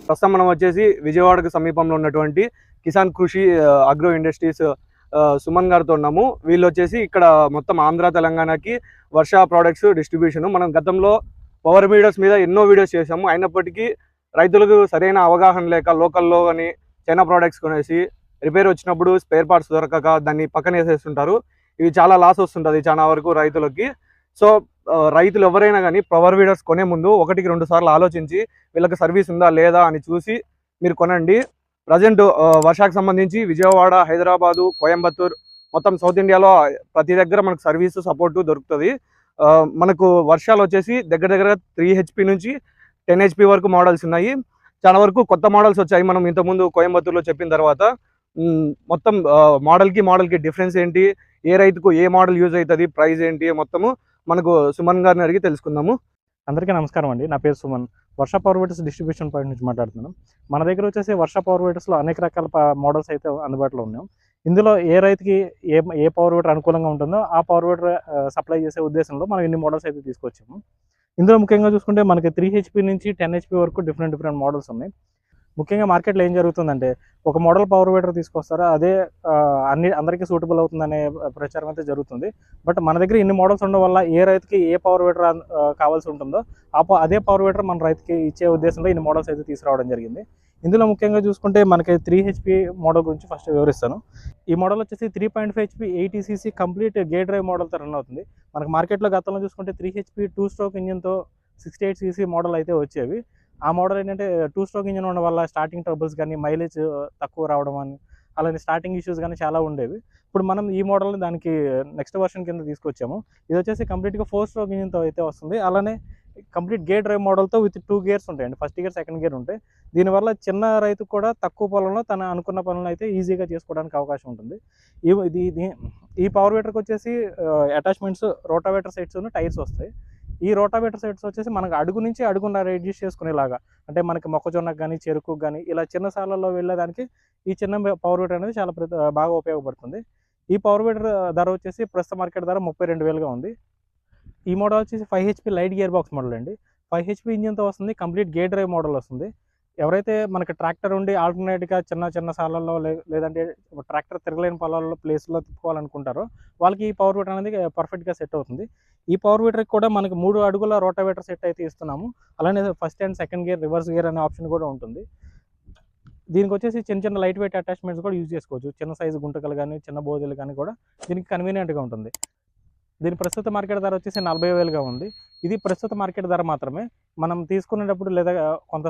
ప్రస్తుతం మనం వచ్చేసి విజయవాడకు సమీపంలో ఉన్నటువంటి కిసాన్ కృషి అగ్రో ఇండస్ట్రీస్ సుమన్ గారితో ఉన్నాము. వీళ్ళు వచ్చేసి ఇక్కడ మొత్తం ఆంధ్ర తెలంగాణకి వర్ష ప్రోడక్ట్స్ డిస్ట్రిబ్యూషన్. మనం గతంలో పవర్ మీటర్స్ మీద ఎన్నో వీడియోస్ చేసాము. అయినప్పటికీ రైతులకు సరైన అవగాహన లేక లోకల్లో కానీ చైనా ప్రోడక్ట్స్ కొనేసి రిపేర్ వచ్చినప్పుడు స్పేర్ పార్ట్స్ దొరకక దాన్ని పక్కన వేసేస్తుంటారు. ఇవి చాలా లాస్ వస్తుంటుంది చాలా వరకు రైతులకి. సో రైతులు ఎవరైనా కానీ పవర్ వీడర్స్ కొనే ముందు 1-2 సార్లు ఆలోచించి వీళ్ళకి సర్వీస్ ఉందా లేదా అని చూసి మీరు కొనండి. ప్రజెంట్ వర్షాకు సంబంధించి విజయవాడ, హైదరాబాదు, కోయంబత్తూర్ మొత్తం సౌత్ ఇండియాలో ప్రతి దగ్గర మనకు సర్వీసు సపోర్టు దొరుకుతుంది. మనకు వర్షాలు వచ్చేసి దగ్గర 3 HP నుంచి 10 HP వరకు మోడల్స్ ఉన్నాయి. చాలా వరకు కొత్త మోడల్స్ వచ్చాయి. మనం ఇంతకుముందు కోయంబత్తూర్లో చెప్పిన తర్వాత మొత్తం మోడల్కి డిఫరెన్స్ ఏంటి, ఏ రైతుకు ఏ మోడల్ యూజ్ అవుతుంది, ప్రైస్ ఏంటి, మొత్తము మనకు సుమన్ గారిని అడిగి తెలుసుకుందాము. అందరికీ నమస్కారం అండి. నా పేరు సుమన్. వర్ష పవర్ వీడర్స్ డిస్ట్రిబ్యూషన్ పాయింట్ నుంచి మాట్లాడుతున్నాం. మన దగ్గర వచ్చేసి వర్ష పవర్ వీడర్స్లో అనేక రకాల మోడల్స్ అయితే అందుబాటులో ఉన్నాయి. ఇందులో ఏ రైతుకి ఏ పవర్ వీడర్ అనుకూలంగా ఉంటుందో ఆ పవర్ వీడర్ సప్లై చేసే ఉద్దేశంలో మనం ఇన్ని మోడల్స్ అయితే తీసుకొచ్చాము. ఇందులో ముఖ్యంగా చూసుకుంటే మనకి 3 HP నుంచి 10 HP వరకు డిఫరెంట్ మోడల్స్ ఉన్నాయి. ముఖ్యంగా మార్కెట్లో ఏం జరుగుతుందంటే ఒక మోడల్ పవర్ వీడర్ తీసుకొస్తారో అదే అందరికీ సూటబుల్ అవుతుందనే ప్రచారం అయితే జరుగుతుంది. బట్ మన దగ్గర ఇన్ని మోడల్స్ ఉండడం వల్ల ఏ రైతుకి ఏ పవర్ వీడర్ కావాల్సి ఉంటుందో అదే పవర్ వీడర్ మన రైతుకి ఇచ్చే ఉద్దేశంలో ఇన్ని మోడల్స్ అయితే తీసుకురావడం జరిగింది. ఇందులో ముఖ్యంగా చూసుకుంటే మనకి 3 HP మోడల్ గురించి ఫస్ట్ వివరిస్తాను. ఈ మోడల్ వచ్చేసి 3.5 HP 80cc complete gear drive మోడల్తో రన్ అవుతుంది. మనకి మార్కెట్లో గతంలో చూసుకుంటే 3 HP 2 స్ట్రోక్ ఇంజిన్తో 68cc మోడల్ అయితే వచ్చేవి. ఆ మోడల్ ఏంటంటే 2 స్ట్రోక్ ఇంజిన్ ఉండడం వల్ల స్టార్టింగ్ ట్రబుల్స్ కానీ మైలేజ్ తక్కువ రావడం అని అలానే స్టార్టింగ్ ఇష్యూస్ కానీ చాలా ఉండేవి. ఇప్పుడు మనం ఈ మోడల్ని దానికి నెక్స్ట్ వర్షన్ కింద తీసుకొచ్చాము. ఇది వచ్చేసి కంప్లీట్గా 4 స్ట్రోక్ ఇంజిన్తో అయితే వస్తుంది. అలానే కంప్లీట్ గేర్ డ్రైవ్ మోడల్తో విత్ 2 గేర్స్ ఉంటాయండి. ఫస్ట్ గేర్, సెకండ్ గేర్ ఉంటాయి. దీనివల్ల చిన్న రైతు కూడా తక్కువ పొలంలో తన అనుకున్న పనులను అయితే ఈజీగా చేసుకోవడానికి అవకాశం ఉంటుంది. ఈ పవర్ వీడర్కి వచ్చేసి అటాచ్మెంట్స్ రోటావేటర్ సెట్స్ టైర్స్ వస్తాయి. ఈ రోటావేటర్ సెట్స్ వచ్చేసి మనకు అడుగు నుంచి అడుగున్నర అడ్జస్ట్ చేసుకునేలాగా, అంటే మనకి మొక్కజొన్నకు కానీ చెరుకు కానీ ఇలా చిన్న సార్లలో వెళ్ళేదానికి ఈ చిన్న పవర్ వీడర్ అనేది చాలా బాగా ఉపయోగపడుతుంది. ఈ పవర్ వీడర్ ధర వచ్చేసి ప్రస్తుత మార్కెట్ ధర 32,000గా ఉంది. ఈ మోడల్ వచ్చేసి 5 HP light gear box model అండి. 5 HP ఇంజిన్తో వస్తుంది. కంప్లీట్ గేర్ డ్రైవ్ మోడల్ వస్తుంది. ఎవరైతే మనకి ట్రాక్టర్ ఉండి ఆల్టర్నేట్గా చిన్న సార్లలో లేదంటే ట్రాక్టర్ తిరగలేని పొలాల్లో ప్లేస్లో తిప్పుకోవాలనుకుంటారో వాళ్ళకి ఈ పవర్ వీడర్ అనేది పర్ఫెక్ట్గా సెట్ అవుతుంది. ఈ పవర్ వీడర్కి కూడా మనకి 3 అడుగుల రోటావేటర్ సెట్ అయితే ఇస్తున్నాము. అలానే first and second gear, reverse gear అనే ఆప్షన్ కూడా ఉంటుంది. దీనికి వచ్చేసి చిన్న లైట్ వెయిట్ అటాచ్మెంట్స్ కూడా యూజ్ చేసుకోవచ్చు. చిన్న సైజు గుంటకలు కానీ చిన్న బోధలు కానీ కూడా దీనికి కన్వీనియంట్గా ఉంటుంది. దీని ప్రస్తుత మార్కెట్ ధర వచ్చేసి 40,000గా ఉంది. ఇది ప్రస్తుత మార్కెట్ ధర మాత్రమే. మనం తీసుకునేటప్పుడు లేదా కొంత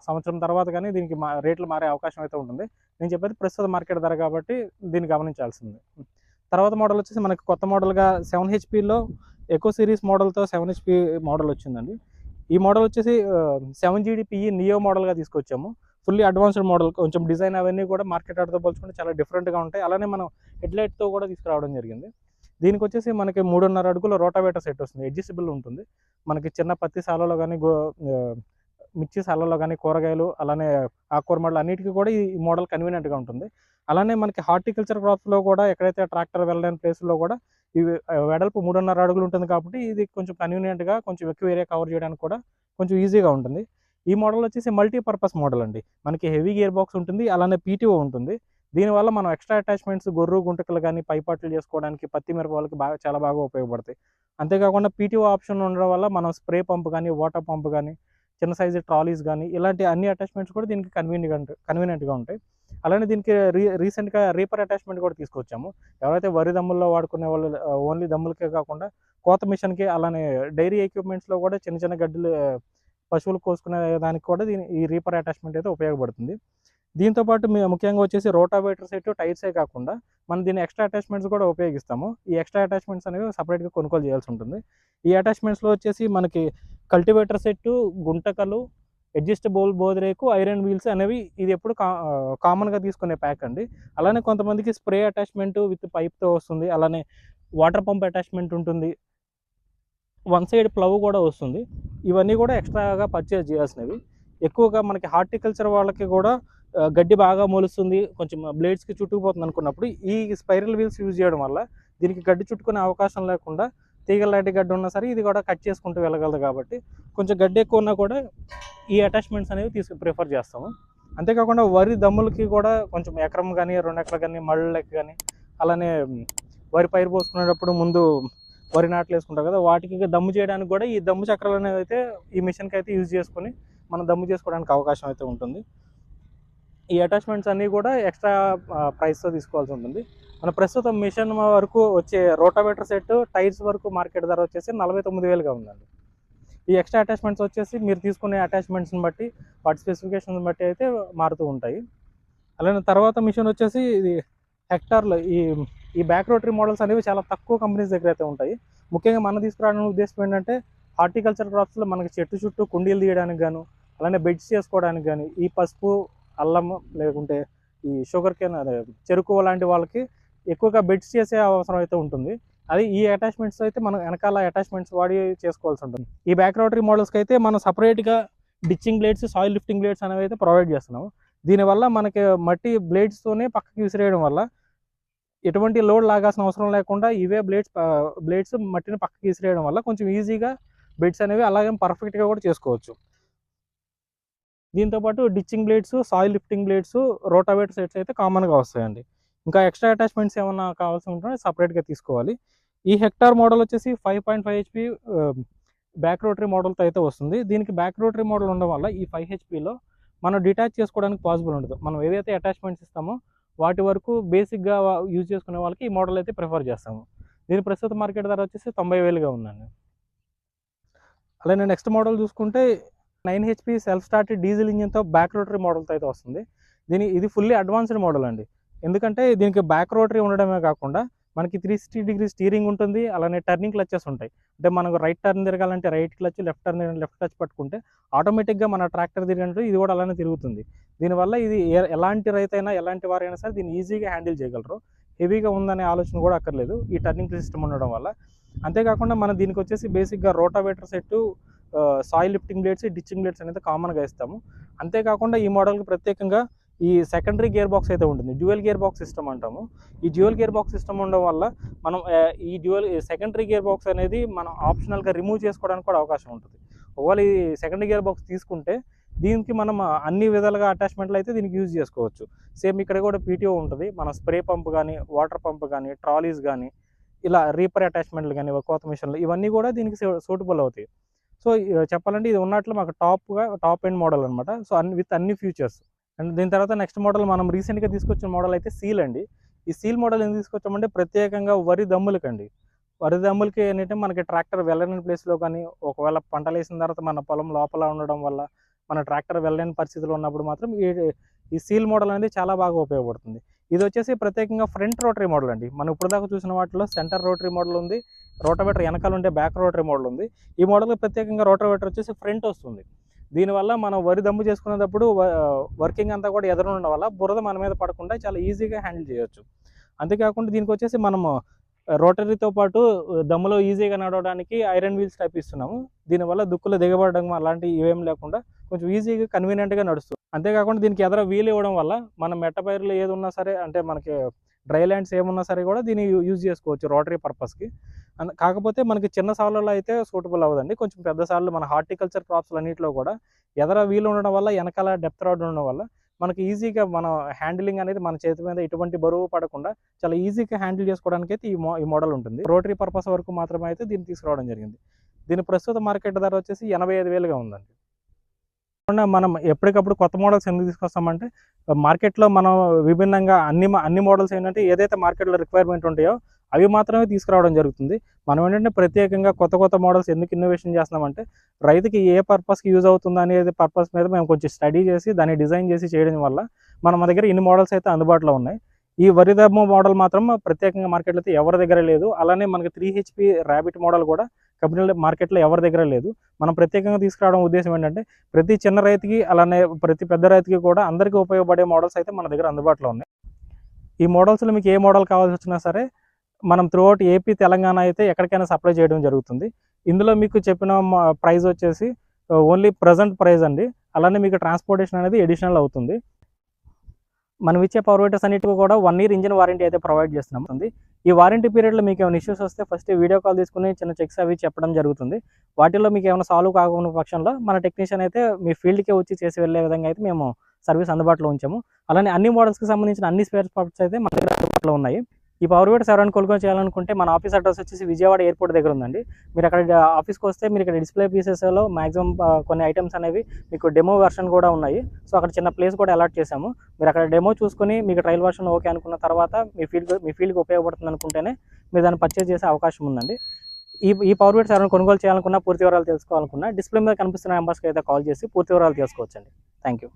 సంవత్సరం తర్వాత కానీ దీనికి రేట్లు మారే అవకాశం అయితే ఉంటుంది. నేను చెప్పేది ప్రస్తుత మార్కెట్ ధర కాబట్టి దీన్ని గమనించాల్సింది. తర్వాత మోడల్ వచ్చేసి మనకి కొత్త మోడల్గా 7 HPలో ఎకో సిరీస్ మోడల్తో 7 HP మోడల్ వచ్చిందండి. ఈ మోడల్ వచ్చేసి 7GD PE నియో మోడల్గా తీసుకొచ్చాము. Fully advanced model. కొంచెం డిజైన్ అవన్నీ కూడా మార్కెట్ ఆటోతో పోల్చుకుంటే చాలా డిఫరెంట్గా ఉంటాయి. అలానే మనం హెడ్లైట్తో కూడా తీసుకురావడం జరిగింది. దీనికి వచ్చేసి మనకి 3.5 అడుగుల రోటావేటర్ సెట్ వస్తుంది. అడ్జస్టబుల్ ఉంటుంది. మనకి చిన్న పత్తి సాలలో కానీ మిర్చి సాలలో కానీ కూరగాయలు అలానే ఆకుకూర మోడల్ అన్నిటికీ కూడా ఈ మోడల్ కన్వీనియంట్గా ఉంటుంది. అలానే మనకి హార్టికల్చర్ క్రాప్స్లో కూడా ఎక్కడైతే ట్రాక్టర్ వెళ్ళలేని ప్లేస్లో కూడా ఇవి వెడల్పు 3.5 అడుగులు ఉంటుంది కాబట్టి ఇది కొంచెం కన్వీనియంట్గా కొంచెం ఎక్కువ ఏరియా కవర్ చేయడానికి కూడా కొంచెం ఈజీగా ఉంటుంది. ఈ మోడల్ వచ్చేసి మల్టీపర్పస్ మోడల్ అండి. మనకి హెవీ గేర్ బాక్స్ ఉంటుంది. అలానే PTO ఉంటుంది. దీనివల్ల మనం ఎక్స్ట్రా అటాచ్మెంట్స్ గొర్రు గుంటకలు కానీ పైపాట్లు చేసుకోవడానికి పత్తి మిరప వాళ్ళకి చాలా బాగా ఉపయోగపడతాయి. అంతేకాకుండా PTO ఆప్షన్ ఉండడం వల్ల మనం స్ప్రే పంప్ కానీ వాటర్ పంప్ కానీ చిన్న సైజు ట్రాలీస్ కానీ ఇలాంటి అన్ని అటాచ్మెంట్స్ కూడా దీనికి కన్వీనియంట్గా ఉంటాయి. అలానే దీనికి రీసెంట్గా రీపర్ అటాచ్మెంట్ కూడా తీసుకొచ్చాము. ఎవరైతే వరి దమ్ముల్లో వాడుకునే వాళ్ళు ఓన్లీ దమ్ములకే కాకుండా కోత మిషన్కి అలానే డైరీ ఎక్విప్మెంట్స్లో కూడా చిన్న గడ్డలు పశువులు కోసుకునే దానికి కూడా ఈ రీపర్ అటాచ్మెంట్ అయితే ఉపయోగపడుతుంది. దీంతోపాటు ముఖ్యంగా వచ్చేసి రోటావేటర్ సెట్ టైర్సే కాకుండా మనం దీని ఎక్స్ట్రా అటాచ్మెంట్స్ కూడా ఉపయోగిస్తాము. ఈ ఎక్స్ట్రా అటాచ్మెంట్స్ అనేవి సపరేట్గా కొనుగోలు చేయాల్సి ఉంటుంది. ఈ అటాచ్మెంట్స్లో వచ్చేసి మనకి కల్టివేటర్ సెట్టు, గుంటకలు, అడ్జస్టబుల్ బోధరేకు, ఐరన్ వీల్స్ అనేవి ఇది ఎప్పుడు కామన్గా తీసుకునే ప్యాక్ అండి. అలానే కొంతమందికి స్ప్రే అటాచ్మెంట్ విత్ పైప్తో వస్తుంది. అలానే వాటర్ పంప్ అటాచ్మెంట్ ఉంటుంది. 1 సైడ్ ప్లవ్ కూడా వస్తుంది. ఇవన్నీ కూడా ఎక్స్ట్రాగా పర్చేజ్ చేయాల్సినవి. ఎక్కువగా మనకి హార్టికల్చర్ వాళ్ళకి కూడా గడ్డి బాగా మొలుస్తుంది, కొంచెం బ్లేడ్స్కి చుట్టుకుపోతుంది అనుకున్నప్పుడు ఈ స్పైరల్ వీల్స్ యూజ్ చేయడం వల్ల దీనికి గడ్డి చుట్టుకునే అవకాశం లేకుండా తీగ లాంటి గడ్డి ఉన్నా సరే ఇది కూడా కట్ చేసుకుంటూ వెళ్ళగలదు కాబట్టి కొంచెం గడ్డి ఎక్కువ ఉన్నా కూడా ఈ అటాచ్మెంట్స్ అనేవి ప్రిఫర్ చేస్తాము. అంతేకాకుండా వరి దమ్ములకి కూడా కొంచెం ఎకరం కానీ 2 ఎకరాలు కానీ మళ్ళకి కానీ అలానే వరి పైరు పోసుకునేటప్పుడు ముందు వరి నాట్లు వేసుకుంటారు కదా, వాటికి దమ్ము చేయడానికి కూడా ఈ దమ్ము చక్రాలు అనేవి అయితే ఈ మిషన్కి అయితే యూజ్ చేసుకొని మనం దమ్ము చేసుకోవడానికి అవకాశం అయితే ఉంటుంది. ఈ అటాచ్మెంట్స్ అన్నీ కూడా ఎక్స్ట్రా ప్రైస్తో తీసుకోవాల్సి ఉంటుంది. మన ప్రస్తుతం మిషన్ వరకు వచ్చే రోటావేటర్ సెట్ టైర్స్ వరకు మార్కెట్ ధర వచ్చేసి 49,000గా ఉందండి. ఈ ఎక్స్ట్రా అటాచ్మెంట్స్ వచ్చేసి మీరు తీసుకునే అటాచ్మెంట్స్ని బట్టి వాటి స్పెసిఫికేషన్స్ బట్టి అయితే మారుతూ ఉంటాయి. అలానే తర్వాత మిషన్ వచ్చేసి ఇది హెక్టార్లో ఈ బ్యాక్ రోటరీ మోడల్స్ అనేవి చాలా తక్కువ కంపెనీస్ దగ్గర అయితే ఉంటాయి. ముఖ్యంగా మనం తీసుకురావడానికి ఉద్దేశం ఏంటంటే హార్టికల్చర్ క్రాప్స్లో మనకి చెట్టు చుట్టూ కుండీలు తీయడానికి గాను అలానే బెడ్స్ చేసుకోవడానికి కానీ ఈ పసుపు అల్లం లేకుంటే ఈ షుగర్ కేన్ అదే చెరుకు లాంటి వాళ్ళకి ఎక్కువగా బెడ్స్ చేసే అవసరం అయితే ఉంటుంది. అది ఈ అటాచ్మెంట్స్ అయితే మనం వెనకాల అటాచ్మెంట్స్ వాడి చేసుకోవాల్సి ఉంటుంది. ఈ బ్యాక్ రోటరీ మోడల్స్కి అయితే మనం సపరేట్గా డిచ్చింగ్ బ్లేడ్స్ సాయిల్ లిఫ్టింగ్ బ్లేడ్స్ అనేవి అయితే ప్రొవైడ్ చేస్తున్నాము. దీనివల్ల మనకి మట్టి బ్లేడ్స్తోనే పక్కకి విసిరేయడం వల్ల ఎటువంటి లోడ్ లాగాల్సిన అవసరం లేకుండా ఇవే బ్లేడ్స్ మట్టిని పక్కకి విసిరేయడం వల్ల కొంచెం ఈజీగా బెడ్స్ అనేవి అలాగే పర్ఫెక్ట్గా కూడా చేసుకోవచ్చు. దీంతోపాటు ditching blades soil lifting blades rotavator sets అయితే కామన్గా వస్తాయండి. ఇంకా ఎక్స్ట్రా అటాచ్మెంట్స్ ఏమన్నా కావాల్సి ఉంటే సపరేట్గా తీసుకోవాలి. ఈ హెక్టార్ మోడల్ వచ్చేసి 5.5 HP బ్యాక్ రోటరీ మోడల్తో అయితే వస్తుంది. దీనికి బ్యాక్ రోటరీ మోడల్ ఉండడం వల్ల ఈ 5 HPలో మనం డిటాచ్ చేసుకోవడానికి పాసిబుల్ ఉండదు. మనం ఏదైతే అటాచ్మెంట్స్ ఇస్తామో వాటి వరకు బేసిక్గా యూజ్ చేసుకునే వాళ్ళకి ఈ మోడల్ అయితే ప్రిఫర్ చేస్తాము. దీని ప్రస్తుత మార్కెట్ ధర వచ్చేసి 90,000గా ఉందండి. అలానే నెక్స్ట్ మోడల్ చూసుకుంటే 9 HP సెల్ఫ్ స్టార్టెడ్ డీజిల్ ఇంజిన్తో బ్యాక్ రోటరీ మోడల్తో అయితే వస్తుంది. ఇది ఫుల్లీ అడ్వాన్స్డ్ మోడల్ అండి. ఎందుకంటే దీనికి బ్యాక్ రోటరీ ఉండడమే కాకుండా మనకి 360 డిగ్రీ స్టీరింగ్ ఉంటుంది. అలానే టర్నింగ్ క్లచెస్ ఉంటాయి. అంటే మనకు రైట్ టర్న్ తిరగాలంటే right clutch, left turn left clutch పట్టుకుంటే ఆటోమేటిక్గా మన ట్రాక్టర్ తిరిగినట్టు ఇది కూడా అలానే తిరుగుతుంది. దీనివల్ల ఇది ఎలాంటి రైతైనా ఎలాంటి వారైనా సరే దీన్ని ఈజీగా హ్యాండిల్ చేయగలరు. హెవీగా ఉందనే ఆలోచన కూడా అక్కర్లేదు ఈ టర్నింగ్ సిస్టమ్ ఉండడం వల్ల. అంతేకాకుండా మనం దీనికి వచ్చేసి బేసిక్గా rotavator set soil lifting blades ditching blades అనేది కామన్గా ఇస్తాము. అంతేకాకుండా ఈ మోడల్కి ప్రత్యేకంగా ఈ సెకండరీ గేర్ బాక్స్ అయితే ఉంటుంది. డ్యూయల్ గేర్ బాక్స్ సిస్టమ్ అంటాము. ఈ డ్యూయల్ గేర్ బాక్స్ సిస్టమ్ ఉండడం వల్ల మనం ఈ సెకండరీ గేర్ బాక్స్ అనేది మనం ఆప్షనల్గా రిమూవ్ చేసుకోవడానికి కూడా అవకాశం ఉంటుంది. ఒకవేళ ఈ సెకండరీ గేర్ బాక్స్ తీసుకుంటే దీనికి మనం అన్ని విధాలుగా అటాచ్మెంట్లు అయితే దీనికి యూజ్ చేసుకోవచ్చు. సేమ్ ఇక్కడ కూడా పీటీఓ ఉంటుంది. మన స్ప్రే పంప్ కానీ వాటర్ పంప్ కానీ ట్రాలీస్ కానీ ఇలా రీపర్ అటాచ్మెంట్లు కానీ కోత మిషన్లు ఇవన్నీ కూడా దీనికి సూటబుల్ అవుతాయి. సో చెప్పాలంటే ఇది ఉన్నట్లు మాకు టాప్ ఎండ్ మోడల్ అనమాట. సో అన్ని ఫ్యూచర్స్. అండ్ దీని తర్వాత నెక్స్ట్ మోడల్ మనం రీసెంట్గా తీసుకొచ్చిన మోడల్ అయితే సీల్ అండి. ఈ సీల్ మోడల్ ఎందుకు తీసుకొచ్చామంటే ప్రత్యేకంగా వరి దమ్ములకండి. వరి దమ్ములకి ఏంటంటే మనకి ట్రాక్టర్ వెళ్ళని ప్లేస్లో కానీ ఒకవేళ పంటలు వేసిన తర్వాత మన పొలం లోపల ఉండడం వల్ల మన ట్రాక్టర్ వెళ్ళలేని పరిస్థితులు ఉన్నప్పుడు మాత్రం ఈ సీల్ మోడల్ అనేది చాలా బాగా ఉపయోగపడుతుంది. ఇది వచ్చేసి ప్రత్యేకంగా ఫ్రంట్ రోటరీ మోడల్ అండి. మనం ఇప్పుడు దాకా చూసిన వాటిలో సెంటర్ రోటరీ మోడల్ ఉంది, రోటావేటర్ వెనకాల ఉండే బ్యాక్ రోటరీ మోడల్ ఉంది. ఈ మోడల్ ప్రత్యేకంగా రోటావేటర్ వచ్చేసి ఫ్రంట్ వస్తుంది. దీనివల్ల మనం వరి దమ్ము చేసుకునేటప్పుడు వర్కింగ్ అంతా కూడా ఎదురు ఉండడం వల్ల బురద మన మీద పడకుండా చాలా ఈజీగా హ్యాండిల్ చేయొచ్చు. అంతేకాకుండా దీనికి వచ్చేసి మనము రోటరీతో పాటు దమ్ములో ఈజీగా నడవడానికి ఐరన్ వీల్స్ టైప్ ఇస్తున్నాము. దీనివల్ల దుక్కులు దిగబడడం అలాంటివి ఏమేమి లేకుండా కొంచెం ఈజీగా కన్వీనియంట్గా నడుస్తుంది. అంతేకాకుండా దీనికి ఎదర వీల్ ఇవ్వడం వల్ల మనం మెట్ట పైర్లు ఏది ఉన్నా సరే అంటే మనకి డ్రై ల్యాండ్స్ ఏమున్నా సరే కూడా దీన్ని యూజ్ చేసుకోవచ్చు రోటరీ పర్పస్కి. కాకపోతే మనకి చిన్న సార్లలో అయితే సూటబుల్ అవ్వదండి. కొంచెం పెద్ద సార్లు మన హార్టికల్చర్ క్రాప్స్ అన్నింటిలో కూడా ఎదర వీల్ ఉండడం వల్ల వెనకాల డెప్త్ రాడ్ ఉండడం వల్ల మనకి ఈజీగా మన హ్యాండిలింగ్ అనేది మన చేతి మీద ఎటువంటి బరువు పడకుండా చాలా ఈజీగా హ్యాండిల్ చేసుకోవడానికి అయితే ఈ మోడల్ ఉంటుంది. రోటరీ పర్పస్ వరకు మాత్రమే అయితే దీన్ని తీసుకురావడం జరిగింది. దీని ప్రస్తుత మార్కెట్ ధర వచ్చేసి 85,000గా ఉందండి. మనం ఎప్పటికప్పుడు కొత్త మోడల్స్ ఎందుకు తీసుకొస్తామంటే మార్కెట్లో మనం విభిన్నంగా అన్ని మోడల్స్ ఏంటంటే ఏదైతే మార్కెట్లో రిక్వైర్మెంట్ ఉంటాయో అవి మాత్రమే తీసుకురావడం జరుగుతుంది. మనం ఏంటంటే ప్రత్యేకంగా కొత్త మోడల్స్ ఎందుకు ఇన్నోవేషన్ చేస్తున్నామంటే రైతుకి ఏ పర్పస్కి యూజ్ అవుతుందో అనేది పర్పస్ మీద మేము కొంచెం స్టడీ చేసి దాన్ని డిజైన్ చేసి చేయడం వల్ల మన దగ్గర ఇన్ని మోడల్స్ అయితే అందుబాటులో ఉన్నాయి. ఈ వరి దమ్ము మోడల్ మాత్రం ప్రత్యేకంగా మార్కెట్లో అయితే ఎవరి దగ్గర లేదు. అలానే మనకి 3 HP ర్యాబిట్ మోడల్ కూడా కంపెనీలో మార్కెట్లో ఎవరి దగ్గర లేదు. మనం ప్రత్యేకంగా తీసుకురావడం ఉద్దేశం ఏంటంటే ప్రతి చిన్న రైతుకి అలానే ప్రతి పెద్ద రైతుకి కూడా అందరికీ ఉపయోగపడే మోడల్స్ అయితే మన దగ్గర అందుబాటులో ఉన్నాయి. ఈ మోడల్స్లో మీకు ఏ మోడల్ కావాల్సి వచ్చినా సరే మనం త్రూఅవుట్ ఏపీ తెలంగాణ అయితే ఎక్కడికైనా సప్లై చేయడం జరుగుతుంది. ఇందులో మీకు చెప్పిన ప్రైస్ వచ్చేసి ఓన్లీ ప్రజెంట్ ప్రైస్ అండి. అలానే మీకు ట్రాన్స్పోర్టేషన్ అనేది అడిషనల్ అవుతుంది. మనం ఇచ్చే పవర్ వీడర్స్ అన్నిటికీ కూడా 1 ఇయర్ ఇంజిన్ వారంటీ అయితే ప్రొవైడ్ చేస్తున్నాం. ఈ వారంటీ పీరియడ్లో మీకు ఏమైనా ఇష్యూస్ వస్తే ఫస్ట్ వీడియో కాల్ తీసుకుని చిన్న చెక్స్ అవి చెప్పడం జరుగుతుంది. వాటిల్లో మీకు ఏమైనా సాల్వ్ కాకుండా పక్షంలో మన టెక్నీషియన్ అయితే మీ ఫీల్డ్కే వచ్చి చేసి వెళ్ళే విధంగా అయితే మేము సర్వీస్ అందుబాటులో ఉంచాము. అలానే అన్ని మోడల్స్కి సంబంధించిన అన్ని స్పేర్ పార్ట్స్ అయితే మన దగ్గర అందుబాటులో ఉన్నాయి. ఈ పవర్ వీడర్స్ ఎవరైనా కొనుగోలు చేయాలనుకుంటే మన ఆఫీస్ అడ్రస్ వచ్చేసి విజయవాడ ఎయిర్పోర్ట్ దగ్గర ఉందండి. మీరు అక్కడ ఆఫీస్కి వస్తే మీరు ఇక్కడ డిస్ప్లే పీసెస్లో మాక్సిమం కొన్ని ఐటమ్స్ అనేవి మీకు డెమో వెర్షన్ కూడా ఉన్నాయి. సో అక్కడ చిన్న ప్లేస్ కూడా అలాట్ చేశాము. మీరు అక్కడ డెమో చూసుకొని మీకు ట్రయల్ వెర్షన్ ఓకే అనుకున్న తర్వాత మీ ఫీల్డ్కి ఉపయోగపడుతుంది అనుకుంటేనే మీరు దాన్ని పర్చేజ్ చేసే అవకాశం ఉందండి. ఈ పవర్ వీడర్స్ ఎవరైనా కొనుగోలు చేయాలనుకున్నా, పూర్తి వివరాలు తెలుసుకోవాలనుకున్నా డిస్ప్లే మీద కనిపిస్తున్న నెంబర్స్కి అయితే కాల్ చేసి పూర్తి వివరాలు తెలుసుకోవచ్చండి. Thank you.